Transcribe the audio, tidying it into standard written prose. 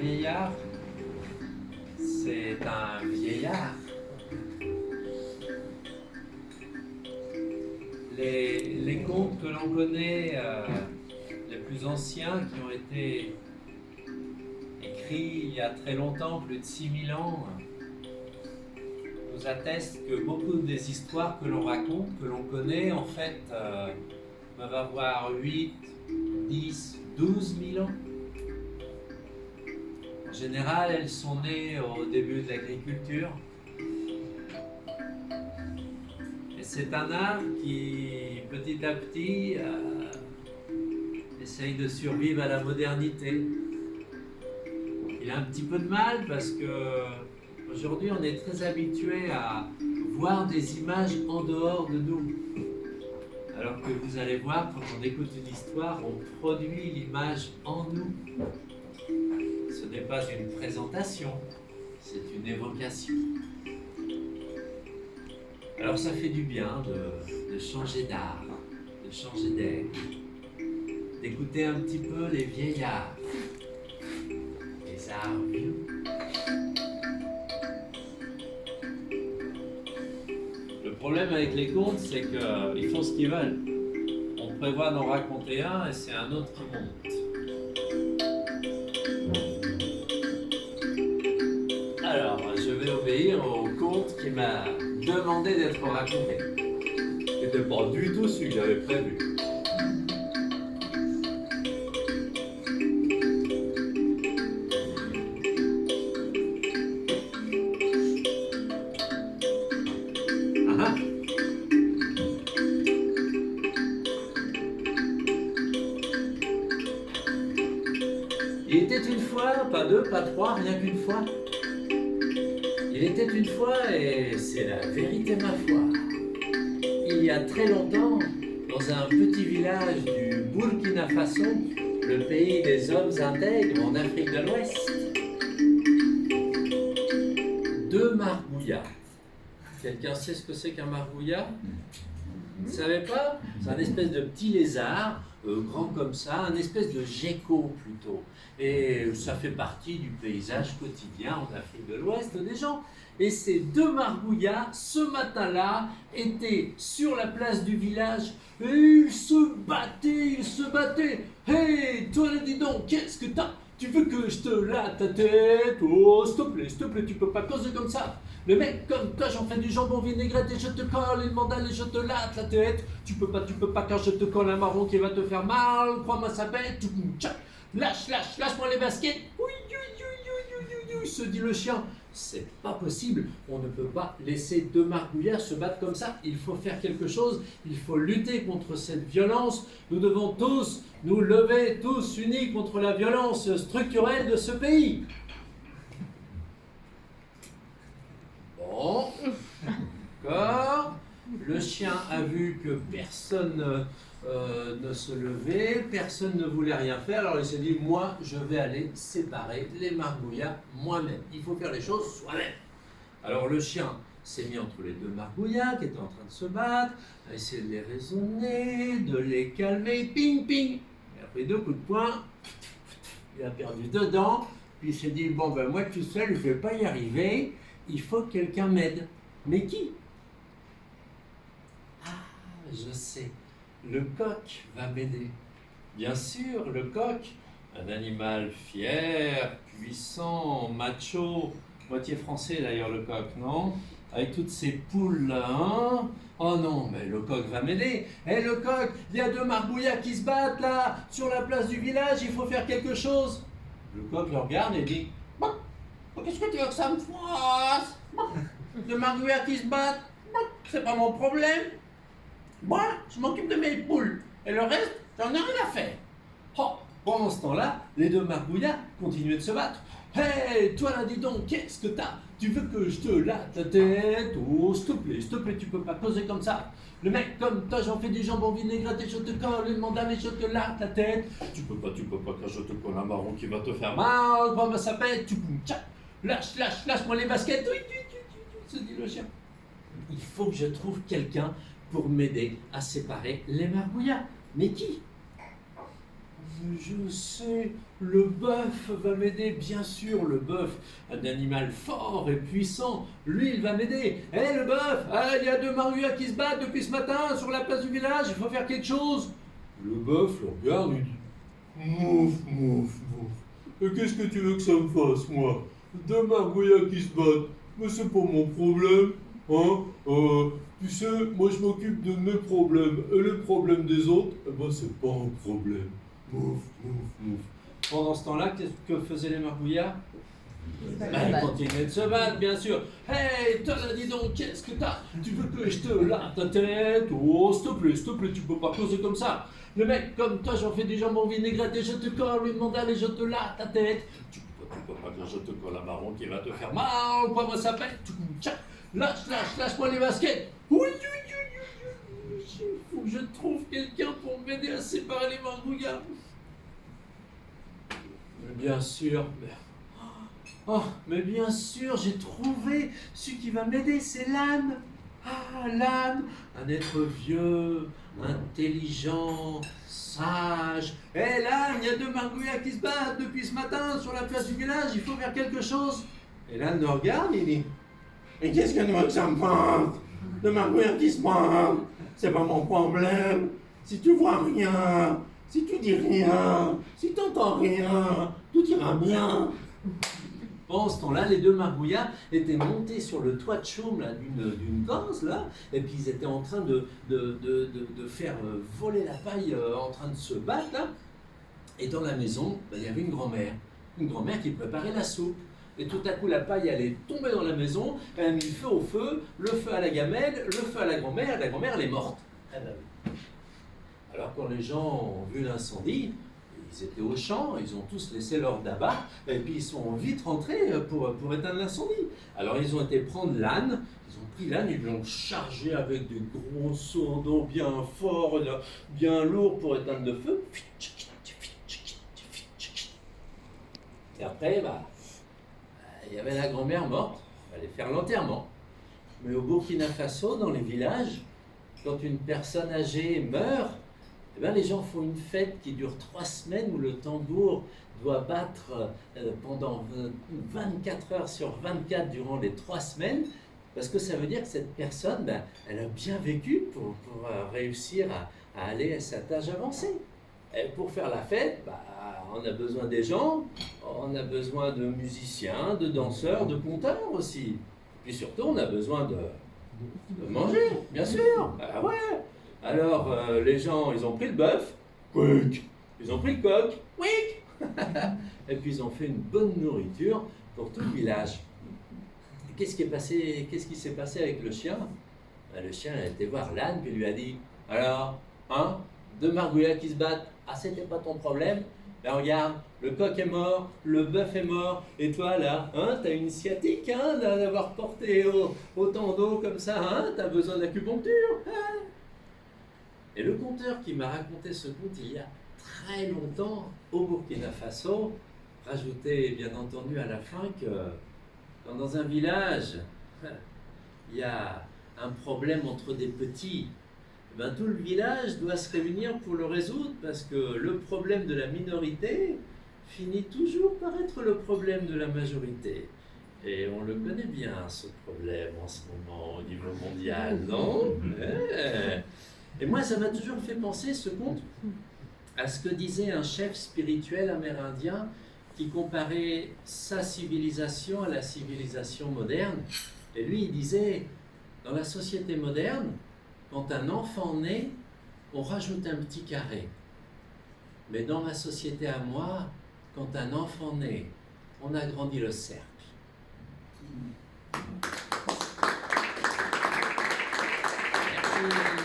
vieillard, c'est un vieillard. Les contes que l'on connaît, les plus anciens, qui ont été écrits il y a très longtemps, plus de 6000 ans, nous attestent que beaucoup des histoires que l'on raconte, que l'on connaît, en fait, peuvent avoir 8, 10, 12 000 ans. En général, elles sont nées au début de l'agriculture. Et c'est un art qui, petit à petit, essaye de survivre à la modernité. Il a un petit peu de mal parce que aujourd'hui, on est très habitué à voir des images en dehors de nous. Alors que vous allez voir, quand on écoute une histoire, on produit l'image en nous. Ce n'est pas une présentation, c'est une évocation. Alors ça fait du bien de changer d'art, de changer d'air, d'écouter un petit peu les vieillards, les arts vieux. Le problème avec les contes, c'est qu'ils font ce qu'ils veulent. On prévoit d'en raconter un et c'est un autre qui monte. Alors, je vais obéir au conte qui m'a demandé d'être raconté. C'était pas du tout ce que j'avais prévu. Ah. Il était une fois, pas deux, pas trois, rien qu'une fois. Il était une fois, et c'est la vérité ma foi, il y a très longtemps, dans un petit village du Burkina Faso, le pays des hommes intègres en Afrique de l'Ouest, deux margouillas. Quelqu'un sait ce que c'est qu'un margouillat? Vous ne savez pas? C'est un espèce de petit lézard, grand comme ça, un espèce de gecko plutôt. Et ça fait partie du paysage quotidien en Afrique de l'Ouest des gens. Et ces deux margouillas, ce matin-là, étaient sur la place du village et ils se battaient. Hey, toi là, dis donc, qu'est-ce que t'as? Tu veux que je te latte ta tête? Oh, s'il te plaît, tu peux pas causer comme ça. Le mec comme toi, j'en fais du jambon vinaigrette et je te colle une mandale et je te latte la tête. Tu peux pas car je te colle un marron qui va te faire mal. Crois-moi, ça bête. Lâche-moi les baskets. Oui, se dit le chien. C'est pas possible. On ne peut pas laisser deux margouillards se battre comme ça. Il faut faire quelque chose. Il faut lutter contre cette violence. Nous devons tous nous lever, tous unis contre la violence structurelle de ce pays. Bon, d'accord. Le chien a vu que personne ne se levait, personne ne voulait rien faire, alors il s'est dit, moi, je vais aller séparer les margouillards moi-même. Il faut faire les choses soi-même. Alors le chien s'est mis entre les deux margouillards qui étaient en train de se battre, a essayé de les raisonner, de les calmer, ping, ping. Il a pris deux coups de poing, il a perdu deux dents, puis il s'est dit, bon ben moi tout seul, je ne vais pas y arriver, il faut que quelqu'un m'aide. Mais qui? Ah, je sais, le coq va m'aider. Bien sûr, le coq, un animal fier, puissant, macho, moitié français d'ailleurs le coq, non? Avec toutes ces poules là, hein? Oh non, mais le coq va m'aider. Hé le coq, il y a deux margouillards qui se battent là, sur la place du village, il faut faire quelque chose. Le coq le regarde et dit, bah, qu'est-ce que tu veux que ça me fasse? Deux margouillards qui se battent, c'est pas mon problème. Moi, je m'occupe de mes poules, et le reste, j'en ai rien à faire. Oh, pendant ce temps-là, les deux margouillards continuaient de se battre. Hey, toi là, dis donc, qu'est-ce que t'as? Tu veux que je te latte la tête? Oh, s'il te plaît, tu peux pas causer comme ça. Le mec comme toi, j'en fais du jambon vinaigrette et je te colle une mandale et je te latte la tête. Tu peux pas, car je te colle un marron qui va te faire mal. Bon, ça pète, tu boum, tchac. Lâche-moi les baskets. Oui, se dit le chien. Il faut que je trouve quelqu'un pour m'aider à séparer les margouillards. Mais qui? Je sais, le bœuf va m'aider, bien sûr, le bœuf, un animal fort et puissant, lui il va m'aider. Hé le bœuf, ah, il y a deux maruas qui se battent depuis ce matin sur la place du village, il faut faire quelque chose. Le bœuf le regarde, il dit, mouf, mouf, mouf. Et qu'est-ce que tu veux que ça me fasse, moi? Deux maruas qui se battent, mais c'est pas mon problème, hein? Tu sais, moi je m'occupe de mes problèmes, et les problèmes des autres, eh ben c'est pas un problème. Mouf, mouf, mouf. Pendant ce temps-là, qu'est-ce que faisaient les margouillards? Ils continuaient de se battre, bien sûr. Hey, toi là, dis donc, qu'est-ce que t'as? Tu veux que je te lave ta tête? Oh, s'il te plaît, tu peux pas causer comme ça. Le mec, comme toi, j'en fais des jambons vinaigrettes et je te colle, lui demander, allez, je te lave ta tête. Tu peux pas dire, je te colle un marron qui va te faire mal, quoi, moi ça fait. Lâche-moi les baskets. Oui, il faut que je trouve quelqu'un pour m'aider à séparer les margouillards. Mais bien sûr, mais bien sûr, j'ai trouvé celui qui va m'aider, c'est l'âne. Ah, l'âne, un être vieux, intelligent, sage. Hé l'âne, il y a deux margouillards qui se battent depuis ce matin sur la place du village, il faut faire quelque chose. Et l'âne le regarde, il dit, mais qu'est-ce que tu veux que ça me fasse? Deux margouillards qui se battent, c'est pas mon problème. Si tu vois rien, si tu dis rien, si tu entends rien, tout ira bien. Pendant ce temps-là, les deux margouillards étaient montés sur le toit de chaume d'une case, là, et puis ils étaient en train de faire voler la paille, en train de se battre, là. Et dans la maison, il y avait une grand-mère qui préparait la soupe. Et tout à coup, la paille allait tomber dans la maison, elle a mis le feu au feu, le feu à la gamelle, le feu à la grand-mère elle est morte. Ah ben oui. Alors quand les gens ont vu l'incendie, ils étaient au champ, ils ont tous laissé leur dabat, et puis ils sont vite rentrés pour éteindre l'incendie. Alors ils ont été prendre l'âne, ils l'ont chargé avec des gros seaux d'eau bien forts, bien lourds pour éteindre le feu. Et après, il y avait la grand-mère morte, il fallait faire l'enterrement. Mais au Burkina Faso, dans les villages, quand une personne âgée meurt, les gens font une fête qui dure 3 semaines où le tambour doit battre pendant 24 heures sur 24 durant les 3 semaines, parce que ça veut dire que cette personne, elle a bien vécu pour réussir à aller à cet âge avancé. Et pour faire la fête, on a besoin des gens, on a besoin de musiciens, de danseurs, de conteurs aussi. Puis surtout, on a besoin de manger, bien sûr. Ah ouais. Alors, les gens, ils ont pris le bœuf, quick. Ils ont pris le coq, quick. Et puis ils ont fait une bonne nourriture pour tout le village. Et qu'est-ce qui s'est passé avec le chien? Le chien a été voir l'âne puis lui a dit, alors, deux margouillards qui se battent, c'était pas ton problème? Ben regarde, le coq est mort, le bœuf est mort, et toi là, t'as une sciatique, d'avoir porté autant d'eau comme ça, t'as besoin d'acupuncture, Et le conteur qui m'a raconté ce conte il y a très longtemps au Burkina Faso rajoutait bien entendu à la fin que quand dans un village il y a un problème entre des petits, tout le village doit se réunir pour le résoudre parce que le problème de la minorité finit toujours par être le problème de la majorité. Et on le connaît bien ce problème en ce moment au niveau mondial, non? Et moi, ça m'a toujours fait penser, ce conte, à ce que disait un chef spirituel amérindien qui comparait sa civilisation à la civilisation moderne. Et lui, il disait, dans la société moderne, quand un enfant naît, on rajoute un petit carré. Mais dans ma société à moi, quand un enfant naît, on agrandit le cercle. Merci.